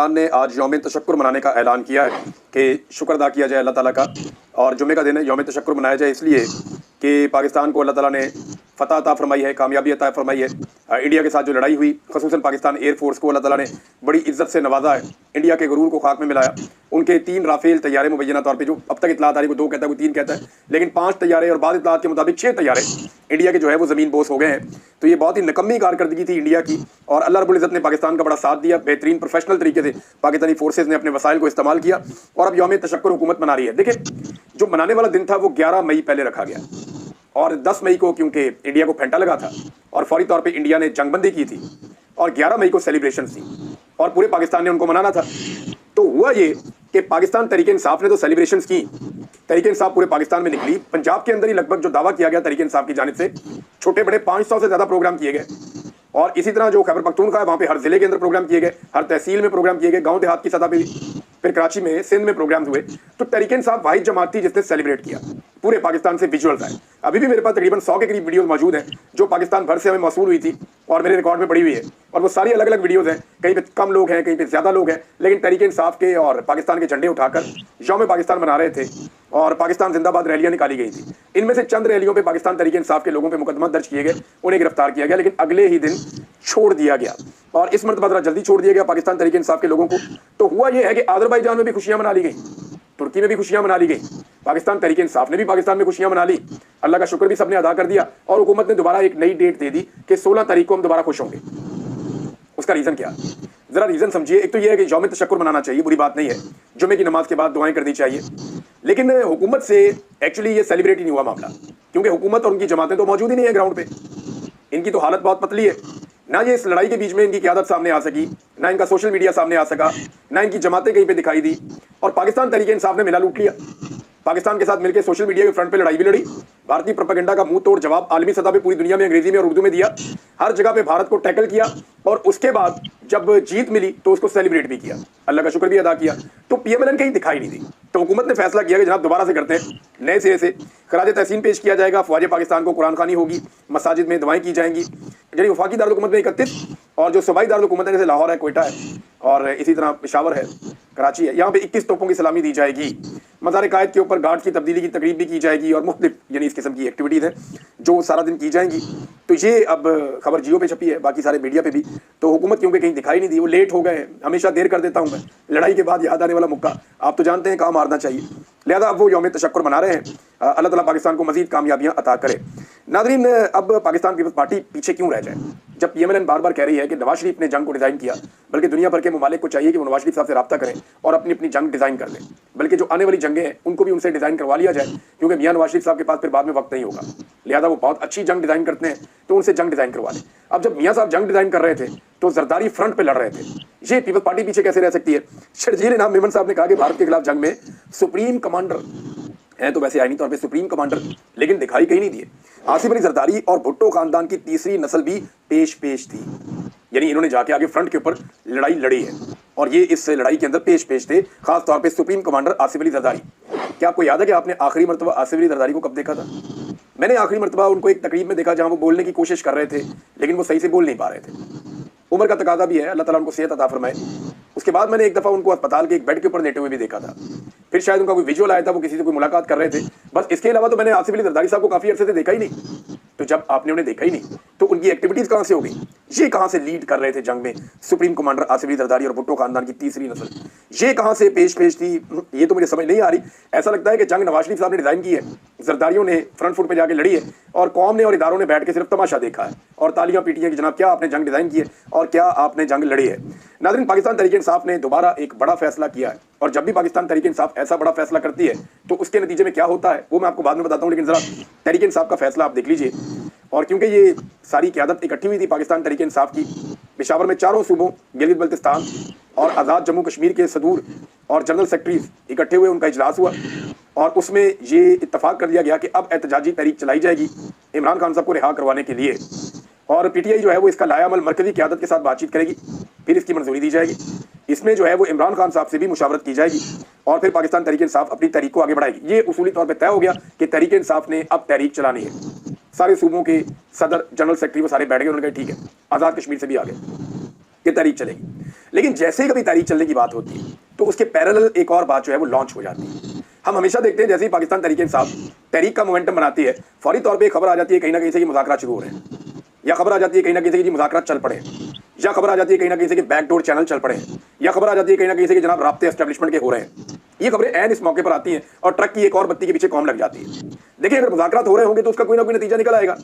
पाकिस्तान ने आज यौम तशक्कुर मनाने का ऐलान किया है कि शुक्र अदा किया जाए अल्लाह ताला का, और जुमे का दिन है, यौम तशक्कुर मनाया जाए इसलिए कि पाकिस्तान को अल्लाह ताला ने फ़तह अता फरमाई है, कामयाबी अता फरमाई है। इंडिया के साथ जो लड़ाई हुई, ख़ुसूसन पाकिस्तान एयरफोर्स को अल्लाह ताला ने बड़ी इज्जत से नवाजा है, इंडिया के गुरूर को खाक में मिलाया। उनके 3 राफेल तैयारे मुबैना तौर पर, जो अब तक इतलात आ रही, कोई 2 कहता है, कोई 3 कहता है, लेकिन 5 तैयारे और बाद इतलात के मुताबिक 6 तैयारे इंडिया के जो है वो ज़मीन बोस हो गए हैं। तो ये बहुत ही निकम्मी कारकर्दगी थी इंडिया की, और अल्लाह रब्बुल इज़्ज़त ने पाकिस्तान का बड़ा साथ दिया। बेहतरीन प्रोफेशनल तरीके से पाकिस्तानी फोर्सेज ने अपने वसाइल को इस्तेमाल किया और अब यौम तशक्कुर हुकूमत मना रही है। देखिए, जो मनाने वाला दिन था वो 11 मई पहले रखा गया, और 10 मई को क्योंकि इंडिया को फेंटा लगा था और फौरी तौर पे इंडिया ने जंगबंदी की थी, और 11 मई को सेलिब्रेशन थी और पूरे पाकिस्तान ने उनको मनाना था। तो हुआ ये कि पाकिस्तान तहरीक इंसाफ ने तो सेलिब्रेशन की, तहरीक इंसाफ पूरे पाकिस्तान में निकली। पंजाब के अंदर ही लगभग जो दावा किया गया तहरीक इंसाफ की जानिब से, छोटे बड़े 500 से ज़्यादा प्रोग्राम किए गए, और इसी तरह जो खैबर पख्तूनख्वा है वहाँ पे हर जिले के अंदर प्रोग्राम किए गए, हर तहसील में प्रोग्राम किए गए, गाँव देहात की सतह पर भी, फिर कराची में, सिंध में प्रोग्राम हुए। तो तहरीक इंसाफ वाहिद जमात थी जिसने सेलिब्रेट किया। पूरे पाकिस्तान से विजुअल्स आए, अभी भी मेरे पास तकरीबन 100 के करीब वीडियोस मौजूद हैं जो पाकिस्तान भर से हमें मौसूल हुई थी और मेरे रिकॉर्ड में पड़ी हुई है, और वो सारी अलग अलग वीडियोस हैं। कहीं पे कम लोग हैं, कहीं पे ज़्यादा लोग हैं, लेकिन तहरीक इंसाफ के और पाकिस्तान के झंडे उठाकर यौम पाकिस्तान मना रहे थे और पाकिस्तान जिंदाबाद रैलियां निकाली गई थी। इनमें से चंद रैलियों पे पाकिस्तान तहरीक इंसाफ के लोगों पे मुकदमा दर्ज किए गए, उन्हें गिरफ्तार किया गया, लेकिन अगले ही दिन छोड़ दिया गया, और इस मरतबा जरा जल्दी छोड़ दिया गया पाकिस्तान तहरीक इंसाफ के लोगों को। तो हुआ यह है कि अजरबैजान में भी खुशियां मना ली गई, तुर्की में भी खुशियां मना ली गई, पाकिस्तान तहरीक इंसाफ ने भी पाकिस्तान में खुशियां मना ली। अल्लाह का शुक्र भी सबने अदा कर दिया, और हुकूमत ने दोबारा एक नई डेट दे दी कि 16 तारीख को हम दोबारा खुश होंगे। उसका रीज़न क्या? ज़रा रीज़न समझिए। एक तो यह है कि यौम तशक्कुर मनाना चाहिए, बुरी बात नहीं है, जुमे की नमाज के बाद दुआएं करनी चाहिए, लेकिन हुकूमत से एक्चुअली ये सेलिब्रेट ही नहीं हुआ मामला, क्योंकि हुकूमत और उनकी जमातें तो मौजूद ही नहीं है ग्राउंड पे। इनकी तो हालत बहुत पतली है, ना ये इस लड़ाई के बीच में इनकी क़यादत सामने आ सकी, ना इनका सोशल मीडिया सामने आ सका, ना इनकी जमातें कहीं पे दिखाई दी, और पाकिस्तान तहरीक इंसाफ ने मिला लूट लिया। पाकिस्तान के साथ मिलकर सोशल मीडिया के फ्रंट पे लड़ाई भी लड़ी, भारतीय प्रोपेगेंडा का मुंह तोड़ जवाब आलमी सतह पे पूरी दुनिया में अंग्रेजी में और उर्दू में दिया, हर जगह पे भारत को टैकल किया, और उसके बाद जब जीत मिली तो उसको सेलिब्रेट भी किया, अल्लाह का शुक्र भी अदा किया। तो PMLN कहीं दिखाई नहीं दी। तो हुकूमत ने फैसला किया कि जनाब दोबारा से करते हैं, नए सिरे से खराज तहसीन पेश किया जाएगा, फ़ौज पाकिस्तान को कुरान खानी होगी, मसाजिद में दुआएं की जाएंगी। यानी वफाकी दारुल हुकूमत में 31, और जो सूबाई दारुल हुकूमत है जैसे लाहौर है, कोयटा है, और इसी तरह पेशावर है, कराची है, यहाँ पे 21 तोपों की सलामी दी जाएगी। मज़ार कायद के ऊपर गार्ड की तब्दीली की तकरीब भी की जाएगी, और मुख्तलिफ यानी इस किस्म की एक्टिविटीज़ हैं जो सारा दिन की जाएंगी। तो ये अब खबर जियो पे छपी है, बाकी सारे मीडिया पे भी। तो हुकूमत क्योंकि कहीं दिखाई नहीं दी, वो लेट हो गए। हमेशा देर कर देता हूँ मैं, लड़ाई के बाद याद आने वाला मुक्का आप तो जानते हैं कहाँ मारना चाहिए, लिहाजा अब वो यौम तशक्कुर मना रहे हैं। अल्लाह ताला पाकिस्तान को मजीद कामयाबियाँ अता करे। नाज़रीन, अब पाकिस्तान पीपल्स पार्टी पीछे क्यों रह जाए, जब PMLN बार बार कह रही है कि नवाज शरीफ ने जंग को डिज़ाइन किया, बल्कि दुनिया भर के ममालिक को चाहिए कि वो नवाज शरीफ साहब से रब्ता करें और अपनी अपनी जंग डिज़ाइन कर लें, बल्कि जो आने वाली जंगें हैं उनको भी उनसे डिज़ाइन करवा लिया जाए, क्योंकि मियां नवाज शरीफ साहब के पास फिर बाद में वक्त नहीं होगा। लिहाजा वो बहुत अच्छी जंग डिज़ाइन करते हैं, तो उनसे जंग डिज़ाइन करवा लें। अब जब मियाँ साहब जंग डिज़ाइन कर रहे थे तो जरदारी फ्रंट पर लड़ रहे थे, ये पीपल्स पार्टी पीछे कैसे रह सकती है? शर्जील इनाम मेमन साहब ने कहा कि भारत के खिलाफ जंग में सुप्रीम कमांडर हैं, तो वैसे आईनी तौर पे सुप्रीम कमांडर, लेकिन दिखाई कहीं नहीं दिए। आसिफ अली जरदारी और भुट्टो खानदान की तीसरी नस्ल भी पेश थी, यानी इन्होंने जाके आगे फ्रंट के ऊपर लड़ाई लड़ी है, और ये इस लड़ाई के अंदर पेश थे, खास तौर पे सुप्रीम कमांडर आसिफ अली जरदारी। क्या आपको याद है कि आपने आखिरी मरतबा आसिफ अली जरदारी को कब देखा था? मैंने आखिरी मरतबा उनको एक तकरीब में देखा जहाँ वो बोलने की कोशिश कर रहे थे, लेकिन वो सही से बोल नहीं पा रहे थे। उम्र का तकाजा भी है, अल्लाह ताला उनको सेहत अता फरमाए। उसके बाद मैंने एक दफ़ा उनको अस्पताल के एक बेड के ऊपर लेटे हुए भी देखा था, फिर शायद उनका कोई विजुअल आया था, वो किसी से कोई मुलाकात कर रहे थे, बस। इसके अलावा तो मैंने आसिफ अली जरदारी साहब को काफ़ी अर्से से देखा ही नहीं। तो जब आपने उन्हें देखा ही नहीं तो उनकी एक्टिविटीज़ कहाँ से हो गई? ये कहाँ से लीड कर रहे थे जंग में सुप्रीम कमांडर आसिफ अली जरदारी और भुट्टो खानदान की तीसरी नस्ल, ये कहाँ से पेश थी? ये तो मुझे समझ नहीं आ रही। ऐसा लगता है कि जंग नवाज शरीफ साहब ने डिज़ाइन की है, जरदारियों ने फ्रंट फुट पे जाके लड़ी है, और कौम ने और इदारों ने बैठ के सिर्फ तमाशा देखा है और तालियां पीटी हैं कि जनाब क्या आपने जंग डिज़ाइन की है और क्या आपने जंग लड़ी है। नाज़रीन, पाकिस्तान तहरीक इंसाफ ने दोबारा एक बड़ा फैसला किया है, और जब भी पाकिस्तान तहरीक इंसाफ ऐसा बड़ा फैसला करती है तो उसके नतीजे में क्या होता है वो मैं आपको बाद में बताता हूँ, लेकिन ज़रा तहरीक इंसाफ का फैसला आप देख लीजिए। और क्योंकि ये सारी क़यादत इकट्ठी हुई थी पाकिस्तान तहरीक इंसाफ की, पेशावर में चारों सूबों गिलगित बल्तिस्तान और आज़ाद जम्मू कश्मीर के सदूर और जनरल सेक्रेटरीज इकट्ठे हुए, उनका इजलास हुआ, और उसमें ये इत्तफाक कर दिया गया कि अब एहतजाजी तहरीक चलाई जाएगी इमरान खान साहब को रिहा करवाने के लिए, और PTI जो है वो इसका लाया अमल मरकज़ी क़यादत के साथ बातचीत करेगी, फिर इसकी मंजूरी दी जाएगी। इसमें जो है वो इमरान खान साहब से भी मुशावरत की जाएगी, और फिर पाकिस्तान तहरीक इंसाफ अपनी तहरीक को आगे बढ़ाएगी। ये उसूली तौर पर तय हो गया कि तहरीक इंसाफ ने अब तहरीक चलानी है। सारे सूबों के सदर जनरल सेक्रेटरी वो सारे बैठ गए, उन्होंने कहा ठीक है, आज़ाद कश्मीर से भी आ गए, ये तहरीक चलेगी। लेकिन जैसे ही कभी तहरीक चलने की बात होती है तो उसके पैरेलल एक और बात जो है वो लॉन्च हो जाती है। हम हमेशा देखते हैं जैसे ही पाकिस्तान तहरीक-ए-इंसाफ तहरीक का मोमेंटम बनाती है, फौरी तौर पे एक खबर आ जाती है कहीं ना कहीं से कि मुज़ाकरात शुरू हो रहे हैं, या खबर आ जाती है कहीं ना कहीं से कि जी मुज़ाकरात चल पड़े हैं, या खबर आ जाती है कहीं ना कहीं से कि बैकडोर चैनल चल पड़े हैं, या खबर आ जाती है कहीं ना कहीं से कि जनाब राब्ते एस्टेब्लिशमेंट के हो रहे हैं। ये खबरें ऐन इस मौके पर आती हैं और ट्रक की एक और बत्ती के पीछे कौम लग जाती है। देखिए, अगर मुज़ाकरात हो रहे होंगे तो उसका कोई ना कोई नतीजा निकल आएगा,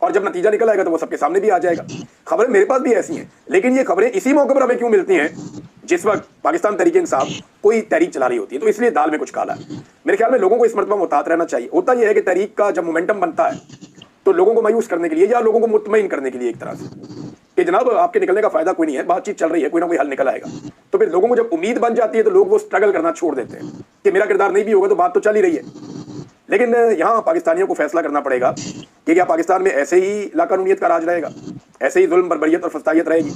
और जब नतीजा निकल आएगा तो वो सबके सामने भी आ जाएगा। खबरें मेरे पास भी ऐसी हैं, लेकिन ये खबरें इसी मौके पर हमें क्यों मिलती हैं जिस वक्त पाकिस्तान तहरीक-ए-इंसाफ कोई तहरीक चला रही होती है? तो इसलिए दाल में कुछ काला है। मेरे ख्याल में लोगों को इस मरतबा मुहतात रहना चाहिए। होता यह है कि तहरीक का जब मोमेंटम बनता है तो लोगों को मायूस करने के लिए या लोगों को मुतमईन करने के लिए एक तरह से कि जनाब आपके निकलने का फायदा कोई नहीं है, बातचीत चल रही है, कोई ना कोई हल निकल आएगा। तो फिर लोगों को जब उम्मीद बन जाती है तो लोग वो स्ट्रगल करना छोड़ देते हैं कि मेरा किरदार नहीं भी होगा तो बात तो चल ही रही है। लेकिन यहाँ पाकिस्तानियों को फैसला करना पड़ेगा कि क्या पाकिस्तान में ऐसे ही लाकानूनियत का राज रहेगा, ऐसे ही जुल्म बर्बरियत और फस्तायत रहेगी,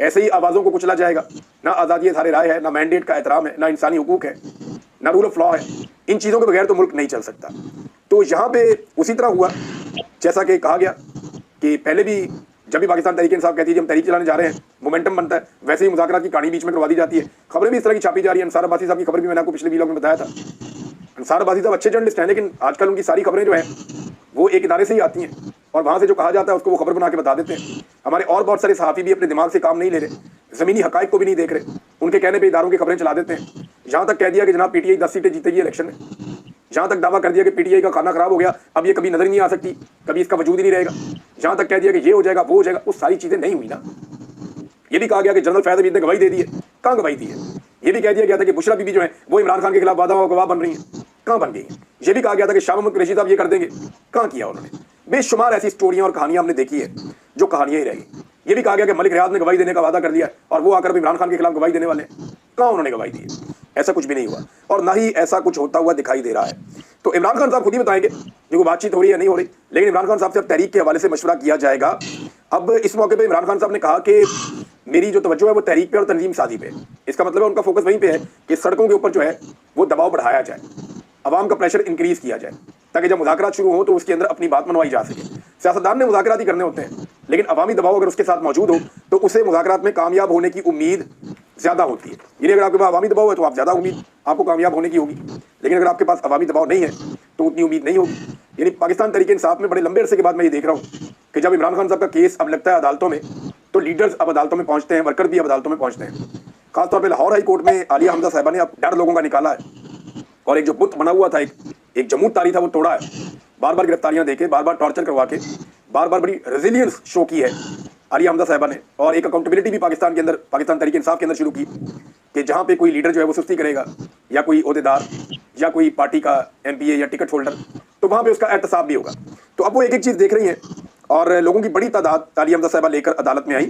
ऐसे ही आवाज़ों को कुचला जाएगा। ना आज़ादी इज़हार राय है, ना मैंडेट का एहतराम है, ना इंसानी हुकूक है, ना रूल ऑफ लॉ है। इन चीज़ों के बगैर तो मुल्क नहीं चल सकता। तो यहाँ पे उसी तरह हुआ जैसा कि कहा गया कि पहले भी जब भी पाकिस्तान तहरीक-ए-इंसाफ कहती है कि हम तहरीक चलाने जा रहे हैं, मोमेंटम बनता है, वैसे ही मुज़ाकरात की कहानी बीच में करवा दी जाती है। खबरें भी इस तरह की छापी जा रही हैं। अंसार अब्बासी साहब की खबर भी मैंने आपको पिछले वीडियो में बताया था। अंसार अब्बासी साहब अच्छे जर्नलिस्ट हैं, लेकिन आजकल उनकी सारी खबरें जो हैं वो एक इदारे से ही आती हैं और वहाँ से जो कहा जाता है उसको वो खबर बना के बता देते हैं। हमारे और बहुत सारे सहाफ़ी भी अपने दिमाग से काम नहीं ले रहे, ज़मीनी हक़ाइक़ को भी नहीं देख रहे, उनके कहने पर इदारों की खबरें चला देते हैं। यहाँ तक कह दिया कि जनाब PTI 10 सीटें जीतेगी इलेक्शन में। जहाँ तक दावा कर दिया कि PTI का खाना खराब हो गया, अब ये कभी नजर ही नहीं आ सकती, कभी इसका वजूद ही नहीं रहेगा। जहाँ तक कह दिया कि ये हो जाएगा, वो हो जाएगा, वो सारी चीज़ें नहीं हुई ना। ये भी कहा गया कि जनरल फैज़ अमीद ने गवाही दे दी है, कहाँ गवाही दी है? ये भी कह दिया गया था कि बुशरा बीबी जो है वो इमरान खान के खिलाफ वादा और गवाह बन रही हैं, कहाँ बन गई हैं? ये भी कहा गया था कि शाह महमूद कुरैशी साहब ये कर देंगे, कहाँ किया उन्होंने? बेशुमार ऐसी स्टोरियाँ और कहानियाँ हमने देखी है जो कहानियाँ ही रह गई। ये भी कहा गया कि मलिक रियाद ने गवाही देने का वादा कर दिया और वो आकर इमरान खान के खिलाफ गवाही देने वाले हैं, कहाँ उन्होंने गवाही दी है? ऐसा कुछ भी नहीं हुआ और ना ही ऐसा कुछ होता हुआ दिखाई दे रहा है। तो इमरान खान साहब खुद ही बताएंगे जो बातचीत हो रही है नहीं हो रही, लेकिन इमरान खान साहब से अब तहरीक के हवाले से मशवरा किया जाएगा। अब इस मौके पे इमरान खान साहब ने कहा कि मेरी जो तवज्जो है वो तहरीक पे और तंजीम साजी पे। इसका मतलब है उनका फोकस वहीं पे है कि सड़कों के ऊपर जो है वो दबाव बढ़ाया जाए, अवाम का प्रेशर इंक्रीज किया जाए, ताकि जब मुज़ाकरात शुरू हो तो उसके अंदर अपनी बात मनवाई जा सके। सियासतदान ने मुज़ाकरात ही करने होते हैं, लेकिन अवामी दबाव अगर उसके साथ मौजूद हो तो उसे मुज़ाकरात में कामयाब होने की उम्मीद ज़्यादा होती है। यानी अगर आपके पास अवामी दबाव है तो आप ज़्यादा उम्मीद आपको कामयाब होने की होगी, लेकिन अगर आपके पास अवामी दबाव नहीं है तो उतनी उम्मीद नहीं होगी। यानी पाकिस्तान तहरीक-ए-इंसाफ में बड़े लंबे अरसे के बाद मैं ये देख रहा हूँ कि जब इमरान खान साहब का केस अब लगता है अदालतों में, तो लीडर्स अब अदालतों में पहुँचते हैं, वर्कर भी अब अदालतों में पहुँचते हैं। खासतौर पर लाहौर हाई कोर्ट में आलिया हमजा साहिबा ने अब डर लोगों का निकाला है और एक जो बुत बना हुआ था, एक जमूत तारी था, वो तोड़ा है। बार बार गिरफ्तारियां देके, बार बार टॉर्चर करवा के, बार बार बड़ी रेजिलियंस शो की है आलिया हमजा साहिबा ने, और एक अकाउंटेबिलिटी भी पाकिस्तान के अंदर, पाकिस्तान तहरीक-ए-इंसाफ के अंदर शुरू की कि जहाँ पे कोई लीडर जो है वो सुस्ती करेगा या कोई ओहदेदार या कोई पार्टी का MPA या टिकट होल्डर, तो वहाँ पे उसका एहतसाब भी होगा। तो अब वो एक एक चीज़ देख रही हैं और लोगों की बड़ी तादाद आलिया हमजा साहिबा लेकर अदालत में आई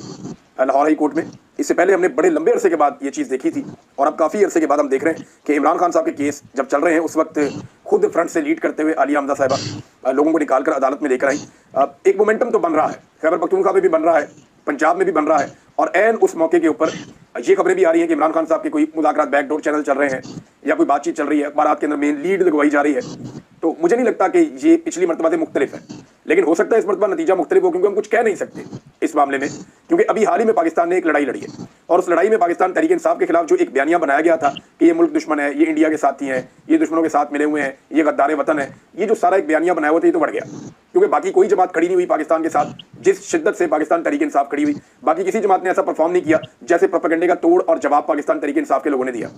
लाहौर हाई कोर्ट में। इससे पहले हमने बड़े लंबे अरसे के बाद ये चीज़ देखी थी और अब काफ़ी अरसे के बाद हम देख रहे हैं कि इमरान खान साहब के केस जब चल रहे हैं उस वक्त खुद फ्रंट से लीड करते हुए आलिया हमजा साहिबा लोगों को निकाल कर अदालत में लेकर आई। एक मोमेंटम तो बन रहा है, खैबर पख्तूनख्वा में भी बन रहा है, पंजाब में भी बन रहा है, और ऐन उस मौके के ऊपर ये खबरें भी आ रही हैं कि इमरान खान साहब के कोई मुज़ाकरात बैकडोर चैनल चल रहे हैं या कोई बातचीत चल रही है, अखबारात के अंदर मेन लीड लगवाई जा रही है। तो मुझे नहीं लगता कि ये पिछली मरतबा से मुख्तलिफ है, लेकिन हो सकता है इस मरतबा नतीजा मुख्तलिफ हो, क्योंकि हम कुछ कह नहीं सकते इस मामले में, क्योंकि अभी हाल ही में पाकिस्तान ने एक लड़ाई लड़ी है और उस लड़ाई में पाकिस्तान तहरीक-ए-इंसाफ के खिलाफ जो एक बयानिया बनाया गया था कि ये मुल्क दुश्मन है, ये इंडिया के साथी हैं, ये दुश्मनों के साथ मिले हुए हैं, ये गद्दार वतन है, ये जो सारा एक बयानिया बनाया हुआ था ये तो बढ़ गया, क्योंकि बाकी कोई जमात खड़ी नहीं हुई पाकिस्तान के साथ जिस शिद्दत से पाकिस्तान तहरीक-ए-इंसाफ खड़ी हुई। बाकी किसी जमात ने ऐसा परफॉर्म नहीं किया जैसे प्रोपेगेंडे का तोड़ और जवाब पाकिस्तान तहरीक-ए-इंसाफ के लोगों ने दिया।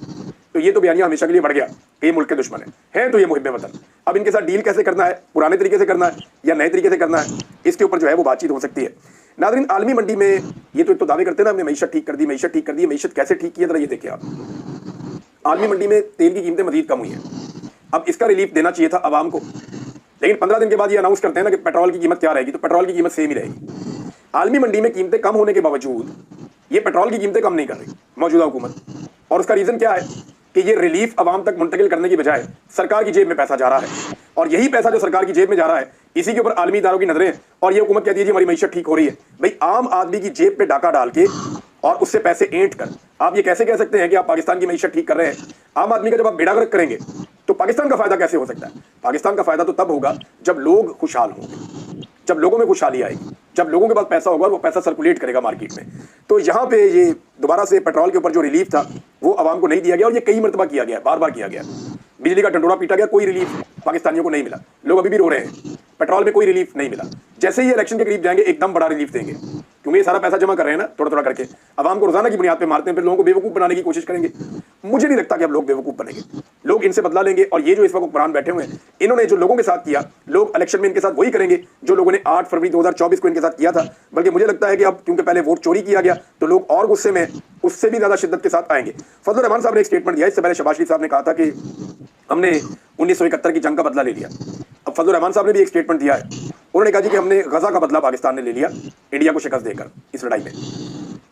तो ये तो बयानिया हमेशा के लिए बढ़ गया कि ये मुल्क के दुश्मन है तो ये मुहिब्बे वतन। अब इनके साथ डील कैसे करना है, पुराने तरीके से करना है या नए तरीके से करना है, इसके ऊपर जो है वो बातचीत हो सकती है। नाज़रीन, आलमी मंडी में ये तो एक तो दावे करते हैं ना, हमने मईशत ठीक कर दी, मईशत ठीक कर दी। मईशत कैसे ठीक किया जरा ये देखिए आप। आलमी मंडी में तेल की कीमतें मजीद कम हुई हैं। अब इसका रिलीफ देना चाहिए था आवाम को, लेकिन 15 दिन के बाद ये अनाउंस करते हैं ना कि पेट्रोल की कीमत क्या रहेगी, तो पेट्रोल की कीमत सेम ही रहेगी। आलमी मंडी में कीमतें कम होने के बावजूद ये पेट्रोल की कीमतें कम नहीं कर रही मौजूदा हुकूमत, और उसका रीज़न क्या है कि ये रिलीफ आवाम तक मुंतकिल करने की बजाय सरकार की जेब में पैसा जा रहा है, और यही पैसा जो सरकार की जेब में जा रहा है इसी के ऊपर आलमी इदारों की नजरें हैं, और ये हुकूमत कहती है जी हमारी मईशत ठीक हो रही है। भाई, आम आदमी की जेब पे डाका डाल के और उससे पैसे ऐंठ कर आप ये कैसे कह सकते हैं कि आप पाकिस्तान की मईशत ठीक कर रहे हैं? आम आदमी का जब आप बेड़ा गर्क करेंगे तो पाकिस्तान का फायदा कैसे हो सकता है? पाकिस्तान का फायदा तो तब होगा जब लोग खुशहाल होंगे, जब लोगों में खुशहाली आएगी, जब लोगों के पास पैसा होगा और वो पैसा सर्कुलेट करेगा मार्केट में। तो यहाँ पे ये दोबारा से पेट्रोल के ऊपर जो रिलीफ था वो आवाम को नहीं दिया गया, और ये कई मरतबा किया गया, बार बार किया गया। बिजली का ढंढोरा पीटा गया, कोई रिलीफ पाकिस्तानियों को नहीं मिला, लोग अभी भी रो रहे हैं। पेट्रोल में कोई रिलीफ नहीं मिला। जैसे ही इलेक्शन के करीब जाएंगे एकदम बड़ा रिलीफ देंगे, क्योंकि ये सारा पैसा जमा कर रहे हैं ना थोड़ा थोड़ा करके, आवाम को रोजाना की बुनियाद पे मारते हैं, फिर लोगों को बेवकूफ बनाने की कोशिश करेंगे। मुझे नहीं लगता कि अब लोग बेवकूफ बनेंगे, लोग इनसे बदला लेंगे। और ये जो इस वक्त हुक्मरान बैठे हुए हैं, इन्होंने जो लोगों के साथ किया, लोग इलेक्शन में इनके साथ वही करेंगे जो लोगों ने 8 फरवरी 2024 को इनके साथ किया था। बल्कि मुझे लगता है कि अब क्योंकि पहले वोट चोरी किया गया तो लोग और गुस्से में उससे भी ज्यादा शिद्दत के साथ आएंगे। फजलुर रहमान साहब ने एक स्टेटमेंट दिया, इससे पहले शहबाज शरीफ साहब ने कहा था कि हमने 1971 की जंग का बदला ले लिया। अब फजलुर रहमान साहब ने भी एक स्टेटमेंट दिया है, उन्होंने कहा जी कि हमने गजा का बदला पाकिस्तान ने ले लिया इंडिया को शिकस्त देकर इस लड़ाई में।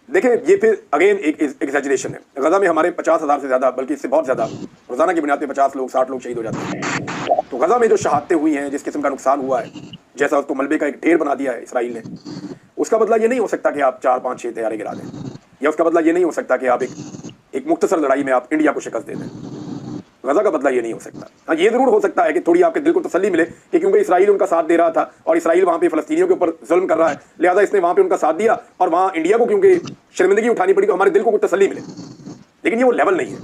देखें, ये फिर अगेन एक एग्जैजरेशन है। गजा में हमारे 50,000 से ज्यादा, बल्कि इससे बहुत ज्यादा, रोजाना की बुनियाद पे 50 लोग 60 लोग शहीद हो जाते हैं। तो गजा में जो शहादतें हुई हैं, जिस किस्म का नुकसान हुआ है, जैसा उसको मलबे का एक ढेर बना दिया है इसराइल ने, उसका बदला ये नहीं हो सकता कि आप 4, 5, 6 तैयारे गिरा दें, या उसका बदला ये नहीं हो सकता कि आप एक मुख्तसर लड़ाई में आप इंडिया को शिकस्त दे दें। गजा का बदला ये नहीं हो सकता। हाँ, ये जरूर हो सकता है कि थोड़ी आपके दिल को तसल्ली मिले कि क्योंकि इसराइल उनका साथ दे रहा था और इसराइल वहां पे फलस्तीनियों के ऊपर जुल्म कर रहा है, लिहाजा इसने वहां पे उनका साथ दिया और वहां इंडिया को क्योंकि शर्मिंदगी उठानी पड़ी, तो हमारे दिल को कुछ तसल्ली मिले। लेकिन ये वो लेवल नहीं है।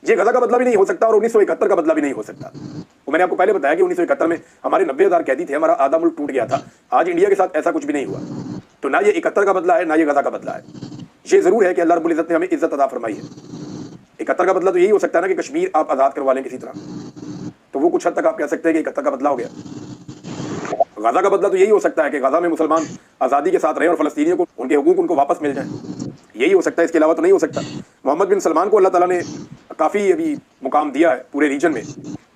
ये गजा का बदला भी नहीं हो सकता और 1971 का बदला भी नहीं हो सकता। वो मैंने आपको पहले बताया कि 1971 में हमारे 90,000 कैदी थे, हमारा आधा मुल्क टूट गया था। आज इंडिया के साथ ऐसा कुछ भी नहीं हुआ। तो ना ये 71 का बदला है, ना ये गजा का बदला है। ये जरूर है कि अल्लाह रब्बुल इज्जत ने हमें इज्जत अता फरमाई है। 71 का बदला तो यही हो सकता है ना कि कश्मीर आप आजाद करवा लें किसी तरह, तो वो कुछ हद तक आप कह सकते हैं कि 71 का बदला हो गया। गजा का बदला तो यही हो सकता है कि गजा में मुसलमान आज़ादी के साथ रहे और फलस्तीनियों को उनके हुकूक उनको वापस मिल जाए, यही हो सकता है, इसके अलावा तो नहीं हो सकता। मोहम्मद बिन सलमान को अल्लाह ताला ने काफ़ी अभी मुकाम दिया है पूरे रीजन में,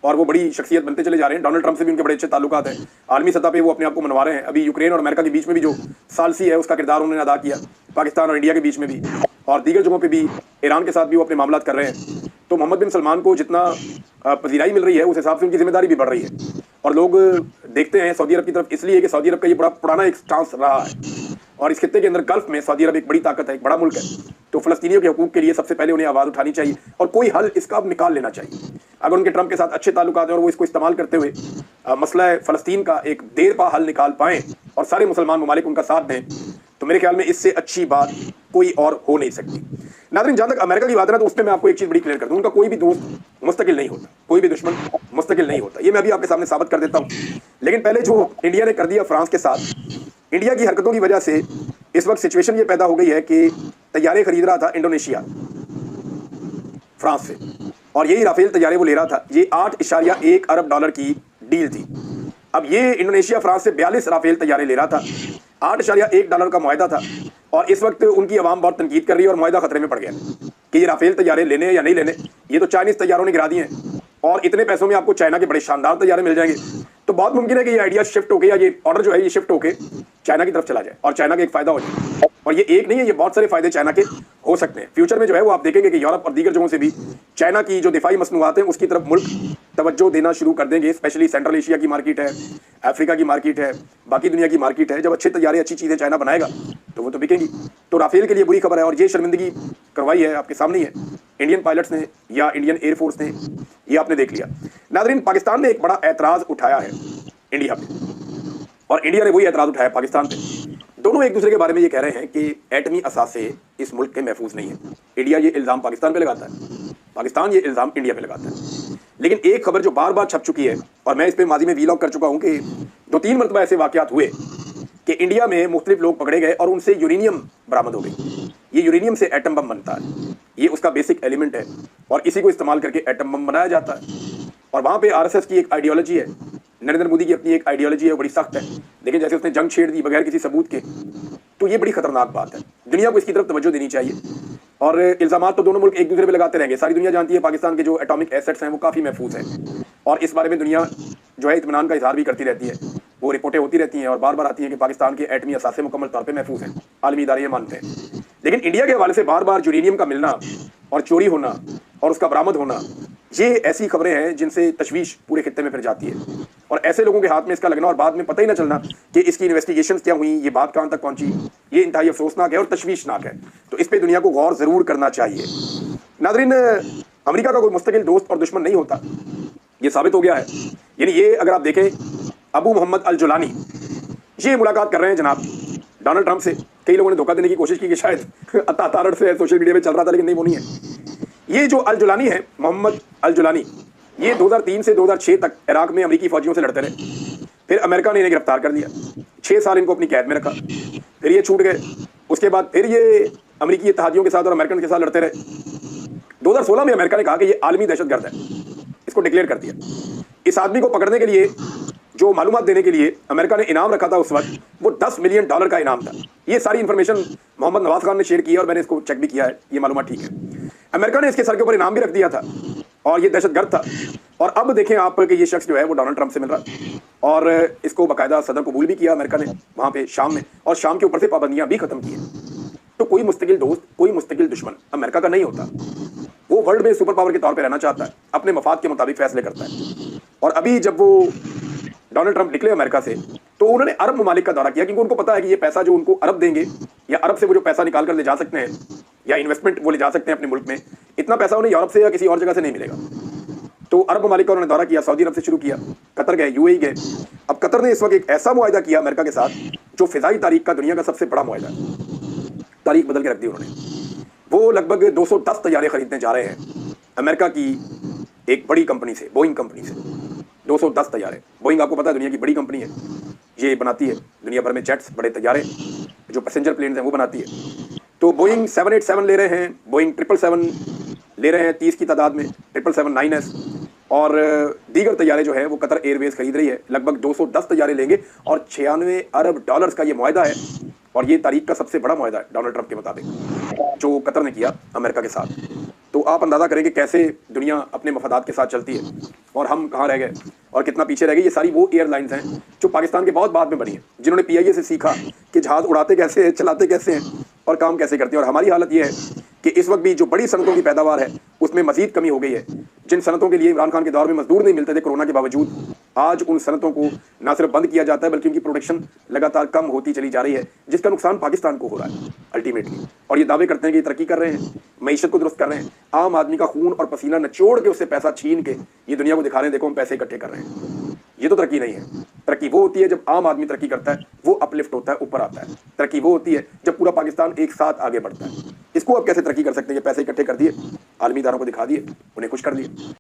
और वो बड़ी शख्सियत बनते चले जा रहे हैं। डोनाल्ड ट्रंप से भी उनके बड़े अच्छे ताल्लुकात हैं, आलमी सतह पे वो अपने आप को मनवा रहे हैं। अभी यूक्रेन और अमेरिका के बीच में भी जो सालसी है उसका किरदार उन्होंने अदा किया, पाकिस्तान और इंडिया के बीच में भी, और दीगर जगहों पे भी ईरान के साथ भी वो अपने मामलात कर रहे हैं। तो मोहम्मद बिन सलमान को जितना पजीराई मिल रही है उस हिसाब से उनकी जिम्मेदारी भी बढ़ रही है। और लोग देखते हैं सऊदी अरब की तरफ इसलिए कि सऊदी अरब का ये बड़ा पुराना एक स्टांस रहा है, और इस खित्ते के अंदर गल्फ में सऊदी अरब एक बड़ी ताकत है, एक बड़ा मुल्क है। तो फलस्तीनियों के हुकूक के लिए सबसे पहले उन्हें आवाज़ उठानी चाहिए और कोई हल इसका अब निकाल लेना चाहिए। अगर उनके ट्रंप के साथ अच्छे ताल्लुकात हैं और वो इसको इस्तेमाल करते हुए मसला फ़लस्तीन का एक देर पा हल निकाल पाएँ और सारे मुसलमान ममालिक उनका साथ दें, तो मेरे ख्याल में इससे अच्छी बात कोई और हो नहीं सकती। नाज़रीन, जहाँ तक अमेरिका की बात है ना, तो उसमें मैं आपको एक चीज़ बड़ी क्लियर कर दूँ, उनका कोई भी दोस्त मुस्तकिल नहीं होता, कोई भी दुश्मन मुस्तकिल नहीं होता। ये मैं अभी आपके सामने साबित कर देता हूँ। लेकिन पहले जो इंडिया ने कर दिया फ्रांस के साथ, इंडिया की हरकतों की वजह से इस वक्त सिचुएशन ये पैदा हो गई है कि तैयारे खरीद रहा था इंडोनेशिया फ्रांस से, और यही राफेल तैयारे वो ले रहा था। ये 8.1 अरब डॉलर की डील थी। अब ये इंडोनेशिया फ्रांस से 42 राफेल तैयारे ले रहा था, 8.1 डॉलर का मुआहदा था, और इस वक्त उनकी आवाम बहुत तनकीद कर रही है और मुआहदा खतरे में पड़ गया कि ये राफेल तैयारे लेने या नहीं लेने। ये तो चाइनीज़ तैयारों ने गिरा दिए हैं और इतने पैसों में आपको चाइना के बड़े शानदार तैयारे मिल जाएंगे। तो बहुत मुमकिन है कि ये आइडिया शिफ्ट होकर, या ये ऑर्डर जो है ये शिफ्ट होकर चाइना की तरफ चला जाए और चाइना का एक फ़ायदा हो जाए। और ये एक नहीं है, ये बहुत सारे फ़ायदे चाइना के हो सकते हैं। फ्यूचर में जो है वो आप देखेंगे कि यूरोप और दीगर जगहों से भी चाइना की जो दिफाई मसनूआत हैं उसकी तरफ मुल्क तवज्जो देना शुरू कर देंगे। स्पेशली सेंट्रल एशिया की मार्केट है, अफ्रीका की मार्केट है, बाकी दुनिया की मार्केट है। जब अच्छे तैयारे अच्छी चीज़ें चाइना बनाएगा तो वो तो बिकेंगी। तो राफेल के लिए बुरी खबर है, और ये शर्मिंदगी करवाई है आपके सामने ही है इंडियन पायलट्स ने या इंडियन एयरफोर्स ने, ये आपने देख लिया। नाज़रीन, पाकिस्तान ने एक बड़ा एतराज़ उठाया है इंडिया पे, और इंडिया ने वही एतराज़ उठाया पाकिस्तान पे। दोनों एक दूसरे के बारे में ये कह रहे हैं कि एटमी असासे इस मुल्क के महफूज नहीं है। इंडिया ये इल्ज़ाम पाकिस्तान पे लगाता है, पाकिस्तान ये इल्ज़ाम इंडिया पे लगाता है। लेकिन एक खबर जो बार बार छप चुकी है, और मैं इस पर माजी में वीलॉग कर चुका हूँ कि 2-3 मरतबा ऐसे वाक़यात हुए कि इंडिया में मुख्तलिफ लोग पकड़े गए और उनसे यूरेनियम बरामद हो गई। ये यूरेनियम से एटम बम बनता है, ये उसका बेसिक एलिमेंट है, और इसी को इस्तेमाल करके एटम बम बनाया जाता है। और वहाँ पे आरएसएस की एक आइडियोलॉजी है, नरेंद्र मोदी की अपनी एक आइडियोलॉजी है, बड़ी सख्त है। लेकिन जैसे उसने जंग छेड़ दी बगैर किसी सबूत के, तो ये बड़ी खतरनाक बात है। दुनिया को इसकी तरफ तवज्जो देनी चाहिए। और इल्ज़ामात तो दोनों मुल्क एक दूसरे पे लगाते रहेंगे। सारी दुनिया जानती है पाकिस्तान के जो एटॉमिक एसेट्स हैं वो काफ़ी महफूज हैं, और इस बारे में दुनिया जो है इत्मीनान का इजहार भी करती रहती है। वो रिपोर्टें होती रहती हैं और बार बार आती हैं कि पाकिस्तान के एटमी असासे मुकम्मल तौर पर महफूज हैं, आलमी इदारे ये मानते हैं। लेकिन इंडिया के हवाले से बार बार यूरेनियम का मिलना और चोरी होना और उसका बरामद होना, ये ऐसी खबरें हैं जिनसे तशवीश पूरे खित्ते में फिर जाती है, और ऐसे लोगों के हाथ में इसका लगना और बाद में पता ही ना चलना कि इसकी इन्वेस्टिगेशंस क्या हुई, ये बात कहाँ तक पहुंची, ये इंतहाई अफसोसनाक है और तशवीशनाक है। तो इस पर दुनिया को गौर ज़रूर करना चाहिए। नाज़रीन, अमेरिका का कोई मुस्तकिल दोस्त और दुश्मन नहीं होता, ये साबित हो गया है। यानी ये अगर आप देखें, अबू मोहम्मद अल जुलानी ये मुलाकात कर रहे हैं जनाब डोनाल्ड ट्रंप से। कई लोगों ने धोखा देने की कोशिश की कि शायद अतातारड़ से सोशल मीडिया में चल रहा था, लेकिन नहीं, वो नहीं है। ये जो अल जुलानी है, मोहम्मद अल जुलानी, ये 2003 से 2006 तक इराक में अमेरिकी फौजियों से लड़ते रहे। फिर अमेरिका ने इन्हें गिरफ्तार कर लिया, 6 साल इनको अपनी कैद में रखा, फिर ये छूट गए। उसके बाद फिर ये अमेरिकी इत्तेहादियों के साथ और अमेरिकन के साथ लड़ते रहे। 2016 में अमेरिका ने कहा कि ये आलमी दहशतगर्द है, इसको डिक्लेयर कर दिया। इस आदमी को पकड़ने के लिए, जो मालूमात देने के लिए अमेरिका ने इनाम रखा था उस वक्त, वो $10 मिलियन का इनाम था। ये सारी इन्फॉर्मेशन मोहम्मद नवाज खान ने शेयर की है और मैंने इसको चेक भी किया है, ये मालूमात ठीक है। अमेरिका ने इसके सर के ऊपर इनाम भी रख दिया था और ये दहशतगर्द था। और अब देखें आप कि ये शख्स जो है वो डोनाल्ड ट्रंप से मिल रहा है और इसको बाकायदा सदर कबूल भी किया अमेरिका ने वहाँ पे शाम में, और शाम के ऊपर से पाबंदियाँ भी खत्म की हैं। तो कोई मुस्तकिल दोस्त, कोई मुस्तकिल दुश्मन अमेरिका का नहीं होता। वो वर्ल्ड में सुपर पावर के तौर पे रहना चाहता है, अपने मफाद के मुताबिक फैसले करता है। और अभी जब वो डोनाल्ड ट्रंप निकले अमेरिका से, तो उन्होंने अरब ममालिक का दौरा किया, क्योंकि उनको पता है कि ये पैसा जो उनको अरब देंगे, या अरब से वो जो पैसा निकाल कर ले जा सकते हैं, या इन्वेस्टमेंट वो ले जा सकते हैं अपने मुल्क में, इतना पैसा उन्हें यूरोप से या किसी और जगह से नहीं मिलेगा। तो अरब ममालिक का उन्होंने दौरा किया, सऊदी अरब से शुरू किया, कतर गए, यूएई गए। अब कतर ने इस वक्त एक ऐसा मुआहिदा किया अमेरिका के साथ जो फिजाई तारीख का दुनिया का सबसे बड़ा मुआहिदा है। तारीख बदल के रख दी उन्होंने। वो लगभग 210 तैयारे खरीदने जा रहे हैं अमेरिका की एक बड़ी कंपनी से, बोइंग कंपनी से। 210 तैयारे। बोइंग आपको पता है दुनिया की बड़ी कंपनी है, ये बनाती है दुनिया भर में जेट्स, बड़े तैयारे जो पैसेंजर प्लेन हैं वो बनाती है। तो बोइंग 787 ले रहे हैं, बोइंग 777 ले रहे हैं 30 की तादाद में, 777-9S, और दीगर तैयारे जो है वो कतर एयरवेज खरीद रही है। लगभग 210 तैयारे लेंगे और $96 अरब का ये मुआहिदा है। और ये तारीख का सबसे बड़ा मुआहिदा है डोनाल्ड ट्रंप के मुताबिक, जो कतर ने किया अमेरिका के साथ। तो आप अंदाज़ा करें कि कैसे दुनिया अपने मफादात के साथ चलती है और हम कहाँ रह गए और कितना पीछे रह गए। ये सारी वो एयरलाइंस हैं जो पाकिस्तान के बहुत बाद में बनी हैं, जिन्होंने PIA से सीखा कि जहाज़ उड़ाते कैसे हैं, चलाते कैसे हैं और काम कैसे करते हैं। और हमारी हालत ये है कि इस वक्त भी जो बड़ी सनतों की पैदावार है उसमें मजीद कमी हो गई है। जिन सनतों के लिए इमरान खान के दौर में मजदूर नहीं मिलते थे कोरोना के बावजूद, आज उन सनतों को ना सिर्फ बंद किया जाता है बल्कि उनकी प्रोडक्शन लगातार कम होती चली जा रही है, जिसका नुकसान पाकिस्तान को हो रहा है अल्टीमेटली। और ये दावे करते हैं कि तरक्की कर रहे हैं, मईशत को दुरुस्त कर रहे हैं, आम आदमी का खून और पसीना निचोड़ के उससे पैसा छीन के ये दुनिया को दिखा रहे हैं, देखो हम पैसे इकट्ठे कर रहे हैं। ये तो तरक्की नहीं है। तरक्की वो होती है जब आम आदमी तरक्की करता है, वो अपलिफ्ट होता है, ऊपर आता है। तरक्की वो होती है जब पूरा पाकिस्तान एक साथ आगे बढ़ता है। इसको आप कैसे तरक्की कर सकते हैं? पैसे इकट्ठे कर दिए, आलमी इदारों को दिखा दिए, उन्हें खुश कर दिए।